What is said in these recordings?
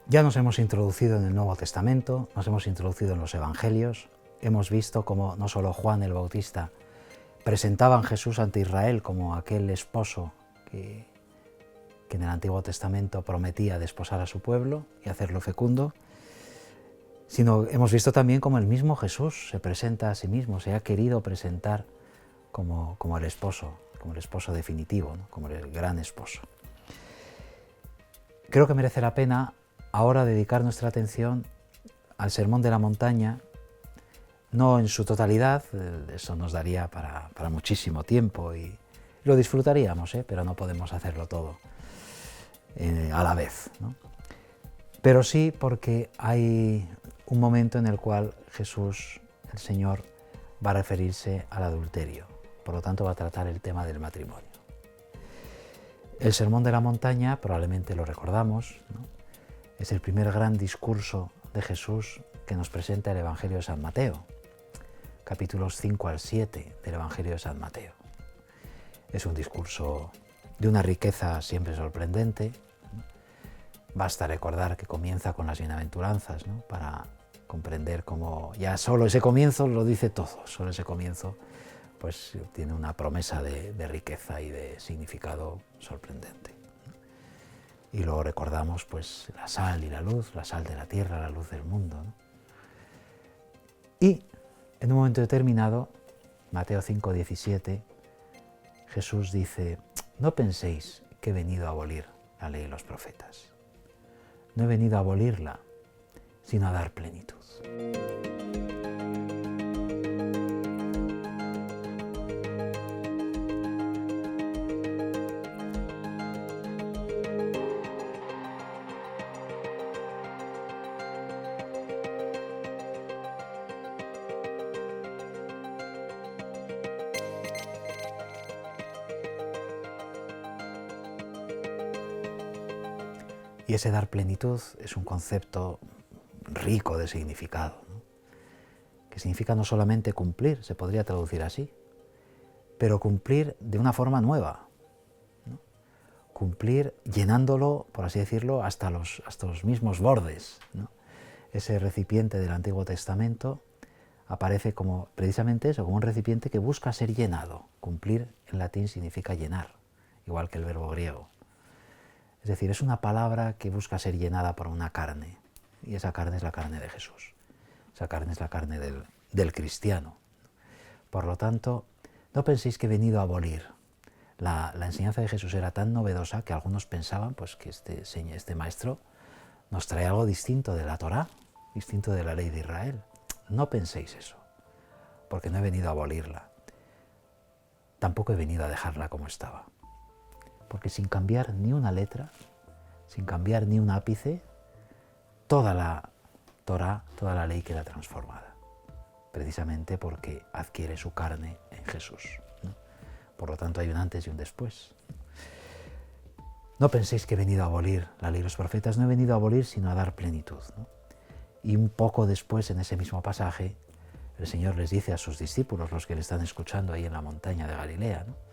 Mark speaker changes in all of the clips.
Speaker 1: Ya nos hemos introducido en el Nuevo Testamento, nos hemos introducido en los Evangelios, hemos visto cómo no solo Juan el Bautista presentaban a Jesús ante Israel como aquel esposo que en el Antiguo Testamento prometía desposar a su pueblo y hacerlo fecundo, sino hemos visto también cómo el mismo Jesús se presenta a sí mismo, se ha querido presentar como el esposo definitivo, ¿no? Como el gran esposo. Creo que merece la pena ahora dedicar nuestra atención al Sermón de la Montaña, no en su totalidad, eso nos daría para muchísimo tiempo y lo disfrutaríamos, pero no podemos hacerlo todo a la vez, ¿no? Pero sí porque hay un momento en el cual Jesús, el Señor, va a referirse al adulterio, por lo tanto va a tratar el tema del matrimonio. El Sermón de la Montaña, probablemente lo recordamos, ¿no? Es el primer gran discurso de Jesús que nos presenta el Evangelio de San Mateo, capítulos 5 al 7 del Evangelio de San Mateo. Es un discurso de una riqueza siempre sorprendente. Basta recordar que comienza con las bienaventuranzas, ¿no? Para comprender cómo ya solo ese comienzo lo dice todo, solo ese comienzo pues tiene una promesa de riqueza y de significado sorprendente. Y luego recordamos pues la sal y la luz, la sal de la tierra, la luz del mundo, ¿no? Y en un momento determinado, Mateo 5:17, Jesús dice: no penséis que he venido a abolir la ley y los profetas. No he venido a abolirla, sino a dar plenitud. Y ese dar plenitud es un concepto rico de significado, ¿no? Que significa no solamente cumplir, se podría traducir así, pero cumplir de una forma nueva, ¿no? Cumplir llenándolo, por así decirlo, hasta los mismos bordes, ¿no? Ese recipiente del Antiguo Testamento aparece como precisamente eso, como un recipiente que busca ser llenado. Cumplir en latín significa llenar, igual que el verbo griego. Es decir, es una palabra que busca ser llenada por una carne, y esa carne es la carne de Jesús. Esa carne es la carne del cristiano. Por lo tanto, no penséis que he venido a abolir. La enseñanza de Jesús era tan novedosa que algunos pensaban pues, que este maestro nos trae algo distinto de la Torá, distinto de la ley de Israel. No penséis eso, porque no he venido a abolirla. Tampoco he venido a dejarla como estaba. Porque sin cambiar ni una letra, sin cambiar ni un ápice, toda la Torá, toda la ley queda transformada, precisamente porque adquiere su carne en Jesús, ¿no? Por lo tanto hay un antes y un después. No penséis que he venido a abolir la ley y los profetas, no he venido a abolir sino a dar plenitud, ¿no? Y un poco después, en ese mismo pasaje, el Señor les dice a sus discípulos, los que le están escuchando ahí en la montaña de Galilea, ¿no?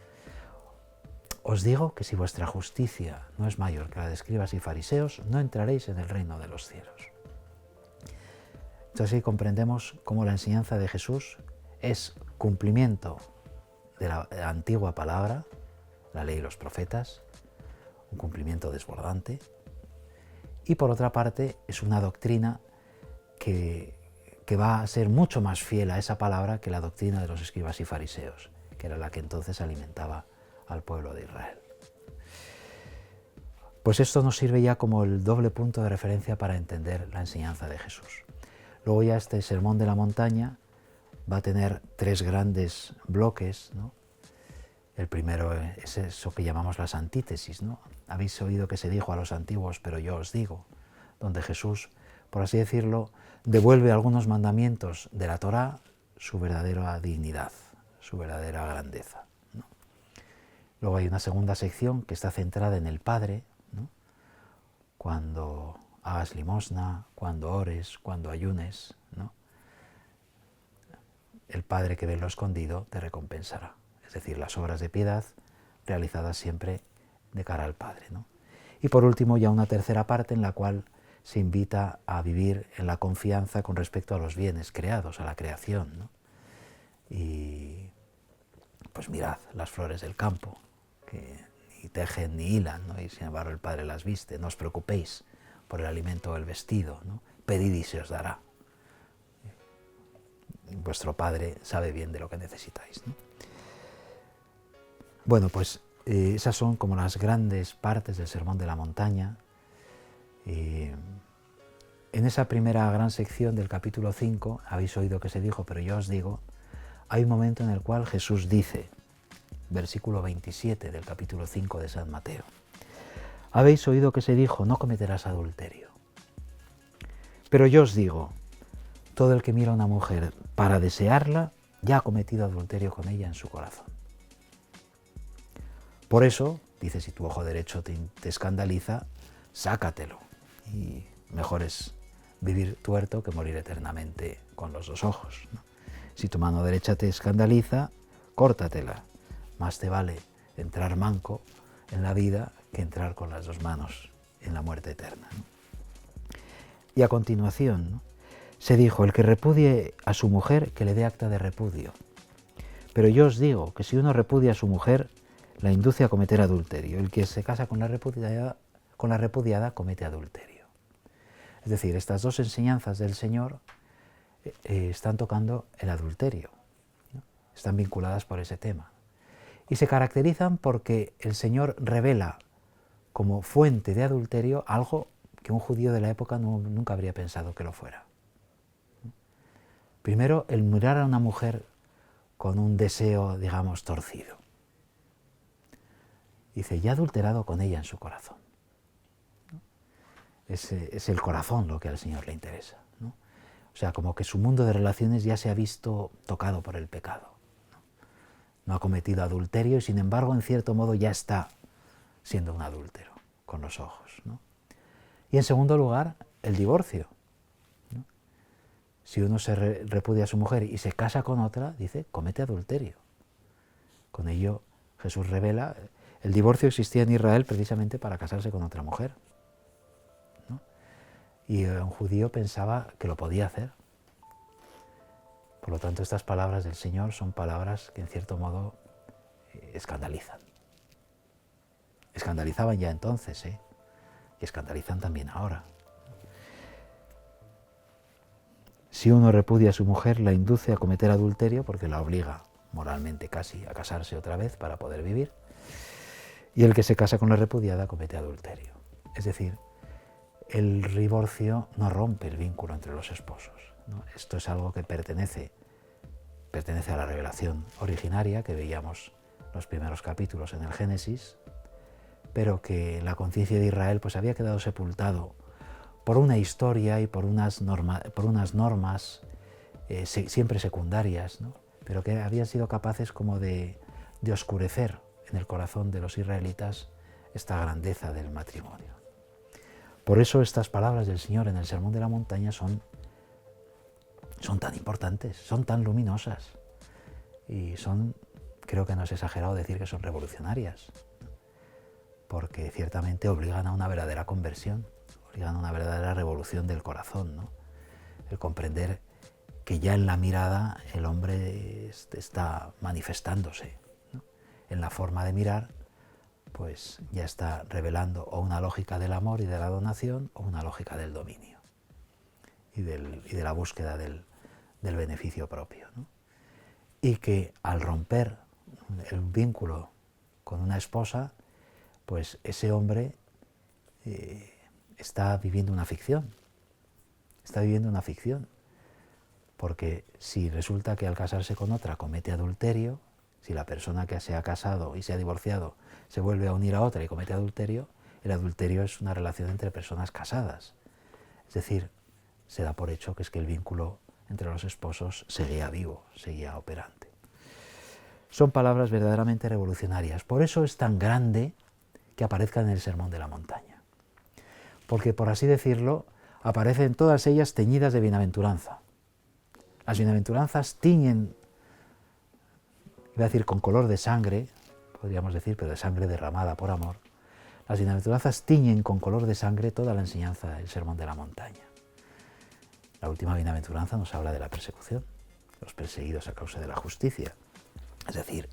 Speaker 1: Os digo que si vuestra justicia no es mayor que la de escribas y fariseos, no entraréis en el reino de los cielos. Entonces ahí comprendemos cómo la enseñanza de Jesús es cumplimiento de la antigua palabra, la ley y los profetas, un cumplimiento desbordante, y por otra parte es una doctrina que va a ser mucho más fiel a esa palabra que la doctrina de los escribas y fariseos, que era la que entonces alimentaba al pueblo de Israel. Pues esto nos sirve ya como el doble punto de referencia para entender la enseñanza de Jesús. Luego ya este Sermón de la Montaña va a tener tres grandes bloques, ¿no? El primero es eso que llamamos las antítesis, ¿no? Habéis oído que se dijo a los antiguos, pero yo os digo, donde Jesús, por así decirlo, devuelve algunos mandamientos de la Torá su verdadera dignidad, su verdadera grandeza. Luego hay una segunda sección que está centrada en el Padre, ¿no? Cuando hagas limosna, cuando ores, cuando ayunes, ¿no? El Padre que ve en lo escondido te recompensará. Es decir, las obras de piedad realizadas siempre de cara al Padre, ¿no? Y por último ya una tercera parte en la cual se invita a vivir en la confianza con respecto a los bienes creados, a la creación, ¿no? Y pues mirad las flores del campo, que ni tejen ni hilan, ¿no? Y sin embargo el Padre las viste. No os preocupéis por el alimento o el vestido, ¿no? Pedid y se os dará. Vuestro Padre sabe bien de lo que necesitáis, ¿no? Bueno, pues esas son como las grandes partes del Sermón de la Montaña. En esa primera gran sección del capítulo 5, habéis oído que se dijo, pero yo os digo, hay un momento en el cual Jesús dice, versículo 27 del capítulo 5 de San Mateo, habéis oído que se dijo, no cometerás adulterio. Pero yo os digo, todo el que mira a una mujer para desearla, ya ha cometido adulterio con ella en su corazón. Por eso, dice, si tu ojo derecho te escandaliza, sácatelo. Y mejor es vivir tuerto que morir eternamente con los dos ojos, ¿no? Si tu mano derecha te escandaliza, córtatela. Más te vale entrar manco en la vida que entrar con las dos manos en la muerte eterna, ¿no? Y a continuación, ¿no?, se dijo, el que repudie a su mujer, que le dé acta de repudio. Pero yo os digo que si uno repudia a su mujer, la induce a cometer adulterio. El que se casa con la repudiada comete adulterio. Es decir, estas dos enseñanzas del Señor están tocando el adulterio, ¿no? Están vinculadas por ese tema. Y se caracterizan porque el Señor revela como fuente de adulterio algo que un judío de la época nunca habría pensado que lo fuera. Primero, el mirar a una mujer con un deseo, digamos, torcido. Dice, ya ha adulterado con ella en su corazón. Es el corazón lo que al Señor le interesa, ¿no? O sea, como que su mundo de relaciones ya se ha visto tocado por el pecado, ¿no? No ha cometido adulterio y sin embargo, en cierto modo, ya está siendo un adúltero con los ojos, ¿no? Y en segundo lugar, el divorcio, ¿no? Si uno se repudia a su mujer y se casa con otra, dice, comete adulterio. Con ello Jesús revela, el divorcio existía en Israel precisamente para casarse con otra mujer, ¿no? Y un judío pensaba que lo podía hacer. Por lo tanto, estas palabras del Señor son palabras que en cierto modo escandalizan. Escandalizaban ya entonces, y escandalizan también ahora. Si uno repudia a su mujer, la induce a cometer adulterio porque la obliga moralmente casi a casarse otra vez para poder vivir. Y el que se casa con la repudiada comete adulterio. Es decir, el divorcio no rompe el vínculo entre los esposos, ¿no? Esto es algo que pertenece a la revelación originaria que veíamos en los primeros capítulos en el Génesis, pero que la conciencia de Israel pues había quedado sepultado por una historia y por unas normas siempre secundarias, ¿no? Pero que habían sido capaces como de oscurecer en el corazón de los israelitas esta grandeza del matrimonio. Por eso estas palabras del Señor en el Sermón de la Montaña son tan importantes, son tan luminosas y creo que no es exagerado decir que son revolucionarias, porque ciertamente obligan a una verdadera conversión, obligan a una verdadera revolución del corazón, ¿no? El comprender que ya en la mirada el hombre está manifestándose, ¿no? En la forma de mirar, pues ya está revelando o una lógica del amor y de la donación o una lógica del dominio y de la búsqueda del beneficio propio, ¿no? Y que al romper el vínculo con una esposa, pues ese hombre está viviendo una ficción, porque si resulta que al casarse con otra comete adulterio, si la persona que se ha casado y se ha divorciado se vuelve a unir a otra y comete adulterio, el adulterio es una relación entre personas casadas. Es decir, se da por hecho que es que el vínculo entre los esposos seguía vivo, seguía operante. Son palabras verdaderamente revolucionarias. Por eso es tan grande que aparezcan en el Sermón de la Montaña. Porque, por así decirlo, aparecen todas ellas teñidas de bienaventuranza. Las bienaventuranzas tiñen, iba a decir con color de sangre, podríamos decir, pero de sangre derramada por amor, Las bienaventuranzas tiñen con color de sangre toda la enseñanza del Sermón de la Montaña. La última bienaventuranza nos habla de la persecución, los perseguidos a causa de la justicia. Es decir,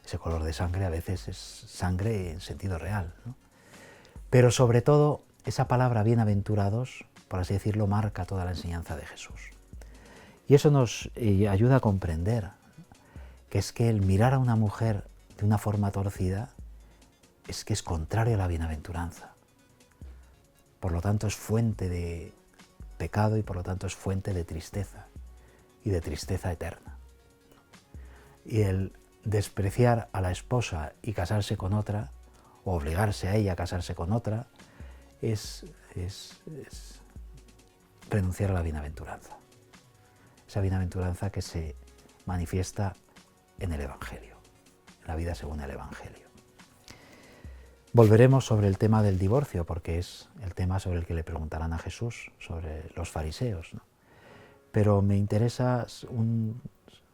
Speaker 1: ese color de sangre a veces es sangre en sentido real, ¿no? Pero sobre todo, esa palabra bienaventurados, por así decirlo, marca toda la enseñanza de Jesús. Y eso nos ayuda a comprender que es que el mirar a una mujer de una forma torcida es que es contrario a la bienaventuranza. Por lo tanto, es fuente de pecado y por lo tanto es fuente de tristeza y de tristeza eterna. Y el despreciar a la esposa y casarse con otra, o obligarse a ella a casarse con otra, es renunciar a la bienaventuranza. Esa bienaventuranza que se manifiesta en el Evangelio, en la vida según el Evangelio. Volveremos sobre el tema del divorcio, porque es el tema sobre el que le preguntarán a Jesús, sobre los fariseos, ¿no? Pero me interesa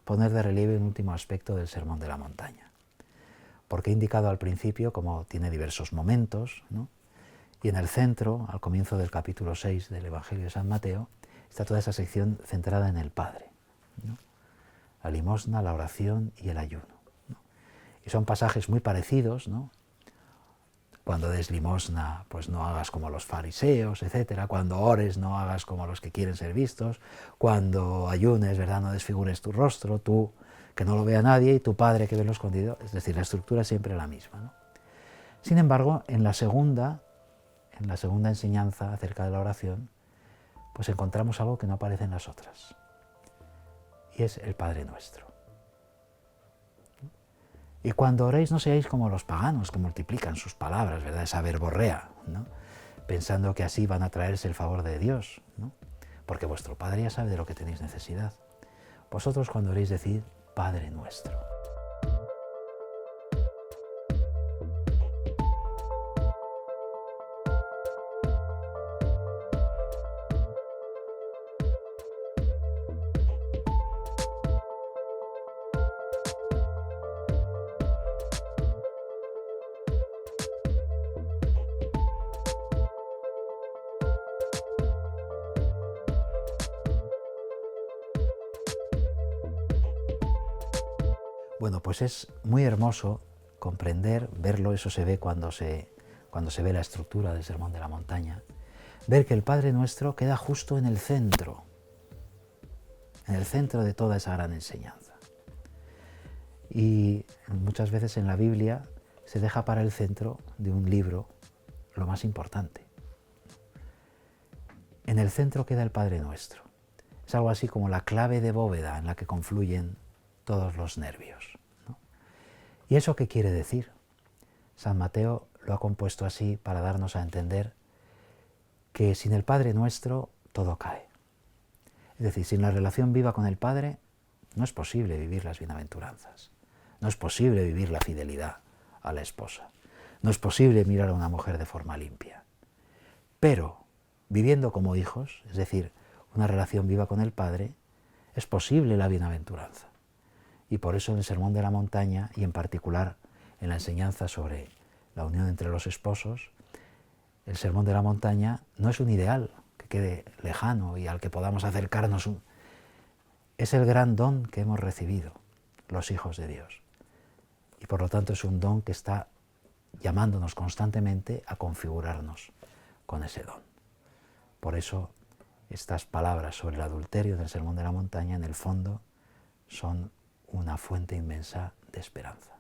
Speaker 1: poner de relieve un último aspecto del Sermón de la Montaña, porque he indicado al principio cómo tiene diversos momentos, ¿no? Y en el centro, al comienzo del capítulo 6 del Evangelio de San Mateo, está toda esa sección centrada en el Padre, ¿no? La limosna, la oración y el ayuno, ¿no? Y son pasajes muy parecidos, ¿no? Cuando des limosna, pues no hagas como los fariseos, etcétera. Cuando ores, no hagas como los que quieren ser vistos. Cuando ayunes, ¿verdad?, no desfigures tu rostro, tú que no lo vea nadie y tu Padre que ve lo escondido. Es decir, la estructura es siempre la misma, ¿no? Sin embargo, en la segunda enseñanza acerca de la oración, pues encontramos algo que no aparece en las otras. Y es el Padre Nuestro. Y cuando oréis no seáis como los paganos que multiplican sus palabras, ¿verdad?, esa verborrea, ¿no?, pensando que así van a traerse el favor de Dios, ¿no?, porque vuestro Padre ya sabe de lo que tenéis necesidad. Vosotros cuando oréis decid Padre Nuestro. Bueno, pues es muy hermoso comprender, verlo, eso se ve cuando se ve la estructura del Sermón de la Montaña, ver que el Padre Nuestro queda justo en el centro de toda esa gran enseñanza. Y muchas veces en la Biblia se deja para el centro de un libro lo más importante. En el centro queda el Padre Nuestro. Es algo así como la clave de bóveda en la que confluyen todos los nervios, ¿no? ¿Y eso qué quiere decir? San Mateo lo ha compuesto así para darnos a entender que sin el Padre Nuestro todo cae. Es decir, sin la relación viva con el Padre no es posible vivir las bienaventuranzas, no es posible vivir la fidelidad a la esposa, no es posible mirar a una mujer de forma limpia. Pero viviendo como hijos, es decir, una relación viva con el Padre, es posible la bienaventuranza. Y por eso en el Sermón de la Montaña, y en particular en la enseñanza sobre la unión entre los esposos, el Sermón de la Montaña no es un ideal que quede lejano y al que podamos acercarnos. Es el gran don que hemos recibido los hijos de Dios. Y por lo tanto es un don que está llamándonos constantemente a configurarnos con ese don. Por eso estas palabras sobre el adulterio del Sermón de la Montaña en el fondo son una fuente inmensa de esperanza.